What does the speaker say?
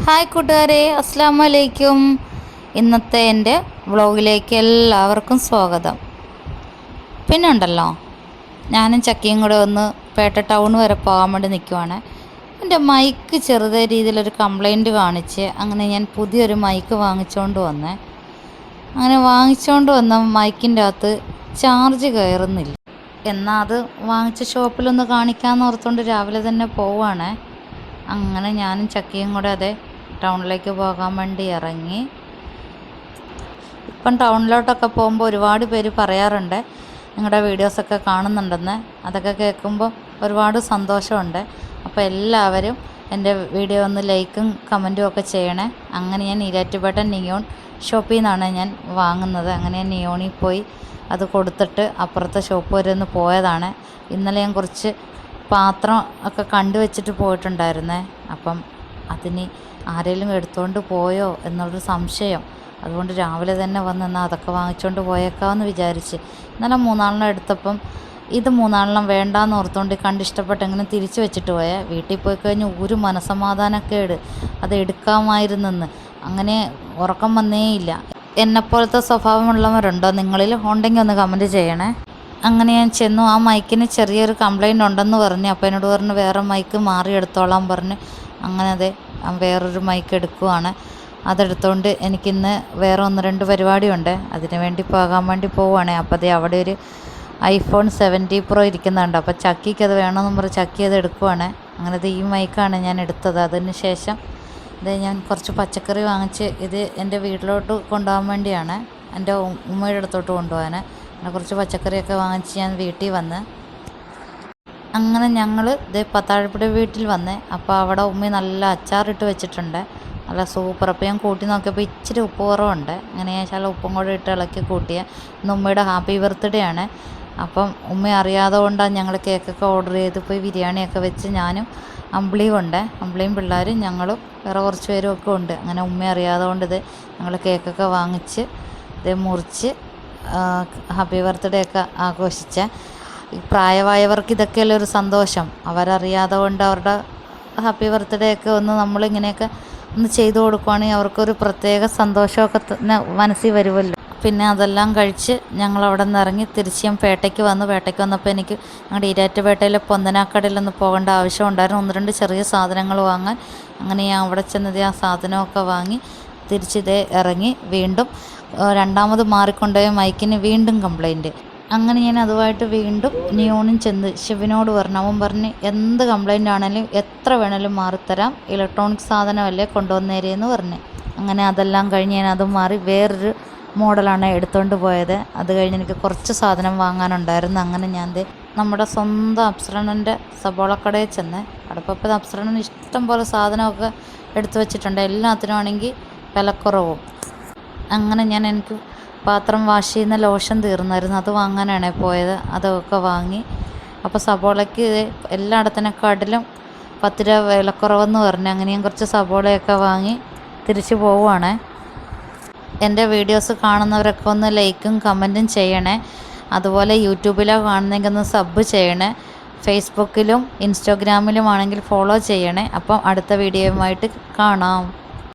Hi കൂട്ടുകാരെ, അസ്സാം വലൈക്കും. ഇന്നത്തെ എൻ്റെ വ്ളോഗിലേക്ക് എല്ലാവർക്കും സ്വാഗതം. പിന്നെ ഉണ്ടല്ലോ, ഞാനും ചക്കിയും കൂടെ ഒന്ന് പേട്ട ടൗൺ വരെ പോകാൻ വേണ്ടി നിൽക്കുവാണ്. എൻ്റെ മൈക്ക് ചെറുതായ രീതിയിലൊരു കംപ്ലൈൻറ്റ് കാണിച്ച് അങ്ങനെ ഞാൻ പുതിയൊരു മൈക്ക് വാങ്ങിച്ചുകൊണ്ട് വന്നേ. അങ്ങനെ വാങ്ങിച്ചുകൊണ്ട് വന്ന മൈക്കിൻ്റെ അകത്ത് ചാർജ് കയറുന്നില്ല. എന്നാൽ അത് വാങ്ങിച്ച ഷോപ്പിലൊന്ന് കാണിക്കാമെന്ന് ഓർത്തുകൊണ്ട് രാവിലെ തന്നെ പോവുകയാണേ. അങ്ങനെ ഞാനും ചക്കിയും കൂടെ അതെ ടൗണിലേക്ക് പോകാൻ വേണ്ടി ഇറങ്ങി. ഇപ്പം ടൗണിലോട്ടൊക്കെ പോകുമ്പോൾ ഒരുപാട് പേര് പറയാറുണ്ട് നിങ്ങളുടെ വീഡിയോസൊക്കെ കാണുന്നുണ്ടെന്ന്. അതൊക്കെ കേൾക്കുമ്പോൾ ഒരുപാട് സന്തോഷമുണ്ട്. അപ്പോൾ എല്ലാവരും എൻ്റെ വീഡിയോ ഒന്ന് ലൈക്കും കമൻറ്റും ഒക്കെ ചെയ്യണേ. അങ്ങനെ ഞാൻ ഈരാറ്റുപേട്ട നിയോൺ ഷോപ്പിൽ നിന്നാണ് ഞാൻ വാങ്ങുന്നത്. അങ്ങനെ ഞാൻ നിയോണിൽ പോയി അത് കൊടുത്തിട്ട് അപ്പുറത്തെ ഷോപ്പ് വരെ ഒന്ന് പോയതാണ്. ഇന്നലെ ഞാൻ കുറച്ച് പാത്രം ഒക്കെ കണ്ടുവച്ചിട്ട് പോയിട്ടുണ്ടായിരുന്നേ. അപ്പം അതിന് ആരെങ്കിലും എടുത്തുകൊണ്ട് പോയോ എന്നുള്ളൊരു സംശയം. അതുകൊണ്ട് രാവിലെ തന്നെ വന്ന് എന്നാൽ അതൊക്കെ വാങ്ങിച്ചുകൊണ്ട് പോയേക്കാമെന്ന് വിചാരിച്ച്. ഇന്നലെ 3 എടുത്തപ്പം ഇത് 3 വേണ്ടാന്ന് ഓർത്തുകൊണ്ട് കണ്ടിഷ്ടപ്പെട്ടെങ്കിലും തിരിച്ചു വെച്ചിട്ട് പോയാൽ വീട്ടിൽ പോയി കഴിഞ്ഞ് ഒരു മനസമാധാനക്കേട്. അത് എടുക്കാമായിരുന്നെന്ന് അങ്ങനെ ഉറക്കം വന്നേയില്ല. എന്നെപ്പോലത്തെ സ്വഭാവമുള്ളവരുണ്ടോ നിങ്ങളിൽ? ഉണ്ടെങ്കിൽ ഒന്ന് കമൻറ്റ് ചെയ്യണേ. അങ്ങനെ ഞാൻ ചെന്നു. ആ മൈക്കിന് ചെറിയൊരു കംപ്ലൈൻറ്റ് ഉണ്ടെന്ന് പറഞ്ഞു. അപ്പോൾ എന്നോട് പറഞ്ഞു വേറെ മൈക്ക് മാറി എടുത്തോളാൻ പറഞ്ഞ്. അങ്ങനെ അതെ വേറൊരു മൈക്ക് എടുക്കുവാണ്. അതെടുത്തുകൊണ്ട് എനിക്കിന്ന് വേറെ 1-2 പരിപാടിയുണ്ട്. അതിന് വേണ്ടി പോകാൻ വേണ്ടി പോവുകയാണ്. അപ്പോൾ അതേ അവിടെ ഒരു iPhone 70 Pro ഇരിക്കുന്നുണ്ട്. അപ്പോൾ ചക്കിക്ക് അത് വേണമെന്ന് പറഞ്ഞ് ചക്കി അത് എടുക്കുവാണ്. അങ്ങനെ ഈ മൈക്കാണ് ഞാൻ എടുത്തത്. അതിന് ശേഷം ഇത് ഞാൻ കുറച്ച് പച്ചക്കറി വാങ്ങിച്ച് ഇത് എൻ്റെ വീട്ടിലോട്ട് കൊണ്ടുപോകാൻ വേണ്ടിയാണ്, എൻ്റെ ഉമ്മയുടെ അടുത്തോട്ട് കൊണ്ടുപോകാൻ. അങ്ങനെ കുറച്ച് പച്ചക്കറിയൊക്കെ വാങ്ങിച്ച് ഞാൻ വീട്ടിൽ വന്ന്. അങ്ങനെ ഞങ്ങൾ ഇത് പത്താഴപ്പുഴ വീട്ടിൽ വന്ന്. അപ്പോൾ അവിടെ ഉമ്മ നല്ല അച്ചാറിട്ട് വെച്ചിട്ടുണ്ട്, നല്ല സൂപ്പർ. അപ്പോൾ ഞാൻ കൂട്ടി നോക്കിയപ്പോൾ ഇച്ചിരി ഉപ്പ് കുറവുണ്ട്. അങ്ങനെ ഞാൻ ശാല ഉപ്പും കൂടെ ഇട്ട് ഇളക്കി കൂട്ടിയ. ഇന്ന് ഉമ്മയുടെ ഹാപ്പി ബർത്ത്ഡേ ആണ്. അപ്പം ഉമ്മ അറിയാതെ കൊണ്ടാണ് ഞങ്ങൾ കേക്കൊക്കെ ഓർഡർ ചെയ്ത് പോയി ബിരിയാണിയൊക്കെ വെച്ച് ഞാനും അമ്പിളിയും പിള്ളേരും ഞങ്ങളും വേറെ കുറച്ച് പേരും ഒക്കെ ഉണ്ട്. അങ്ങനെ ഉമ്മ അറിയാതെ കൊണ്ട് ഇത് ഞങ്ങൾ കേക്കൊക്കെ വാങ്ങിച്ച് ഇത് മുറിച്ച് ഹാപ്പി ബർത്ത്ഡേ ഒക്കെ ആഘോഷിച്ച. പ്രായമായവർക്ക് ഇതൊക്കെയല്ലേ ഒരു സന്തോഷം. അവരറിയാതെ കൊണ്ട് അവരുടെ ഹാപ്പി ബർത്ത്ഡേ ഒക്കെ ഒന്ന് നമ്മളിങ്ങനെയൊക്കെ ഒന്ന് ചെയ്തു കൊടുക്കുവാണെങ്കിൽ അവർക്കൊരു പ്രത്യേക സന്തോഷമൊക്കെ തന്നെ മനസ്സിൽ വരുമല്ലോ. പിന്നെ അതെല്ലാം കഴിച്ച് ഞങ്ങളവിടെ നിന്ന് ഇറങ്ങി തിരിച്ച് ഞാൻ പേട്ടയ്ക്ക് വന്നപ്പോൾ എനിക്ക് ഞങ്ങളുടെ ഈരാറ്റുപേട്ടയിലെ പൊന്തനാക്കടയിലൊന്ന് പോകേണ്ട ആവശ്യമുണ്ടായിരുന്നു. 1-2 ചെറിയ സാധനങ്ങൾ വാങ്ങാൻ. അങ്ങനെ ഞാൻ അവിടെ ചെന്നത് ആ സാധനമൊക്കെ വാങ്ങി തിരിച്ചിതേ ഇറങ്ങി. വീണ്ടും രണ്ടാമത് മാറിക്കൊണ്ടുപോയ മൈക്കിന് വീണ്ടും കംപ്ലൈൻറ്റ്. അങ്ങനെ ഞാൻ അതുമായിട്ട് വീണ്ടും നിയോണിൽ ചെന്ന് ശിവനോട് പറഞ്ഞു. അവൻ പറഞ്ഞ് എന്ത് കംപ്ലൈൻ്റ് ആണെങ്കിലും എത്ര വേണേലും മാറിത്തരാം, ഇലക്ട്രോണിക് സാധനമല്ലേ കൊണ്ടുവന്നേരെന്ന് പറഞ്ഞ്. അങ്ങനെ അതെല്ലാം കഴിഞ്ഞ് ഞാൻ അതും മാറി വേറൊരു മോഡലാണ് എടുത്തുകൊണ്ട് പോയത്. അത് കഴിഞ്ഞ് എനിക്ക് കുറച്ച് സാധനം വാങ്ങാനുണ്ടായിരുന്നു. അങ്ങനെ ഞാൻ നമ്മുടെ സ്വന്തം അപ്സരണിൻ്റെ സബോളക്കടയിൽ ചെന്ന്. അടുപ്പപ്പോൾ അപ്സരണിന് ഇഷ്ടം പോലെ സാധനമൊക്കെ എടുത്തു വെച്ചിട്ടുണ്ട്. എല്ലാത്തിനും ആണെങ്കിൽ വിലക്കുറവും. അങ്ങനെ എനിക്ക് പാത്രം വാഷ് ചെയ്യുന്ന ലോഷൻ തീർന്നായിരുന്നു, അത് വാങ്ങാനാണ് പോയത്. അതൊക്കെ വാങ്ങി. അപ്പോൾ സബോളയ്ക്ക് എല്ലായിടത്തിനെക്കാട്ടിലും 10 രൂപ വിലക്കുറവെന്ന് പറഞ്ഞു. അങ്ങനെ ഞാൻ കുറച്ച് സബോളയൊക്കെ വാങ്ങി തിരിച്ചു പോവുകയാണ്. എൻ്റെ വീഡിയോസ് കാണുന്നവരൊക്കെ ഒന്ന് ലൈക്കും കമൻറ്റും ചെയ്യണേ. അതുപോലെ യൂട്യൂബിലോ കാണുന്നെങ്കിൽ ഒന്ന് സബ് ചെയ്യണേ. ഫേസ്ബുക്കിലും ഇൻസ്റ്റാഗ്രാമിലും ആണെങ്കിൽ ഫോളോ ചെയ്യണേ. അപ്പം അടുത്ത വീഡിയോയുമായിട്ട് കാണാം.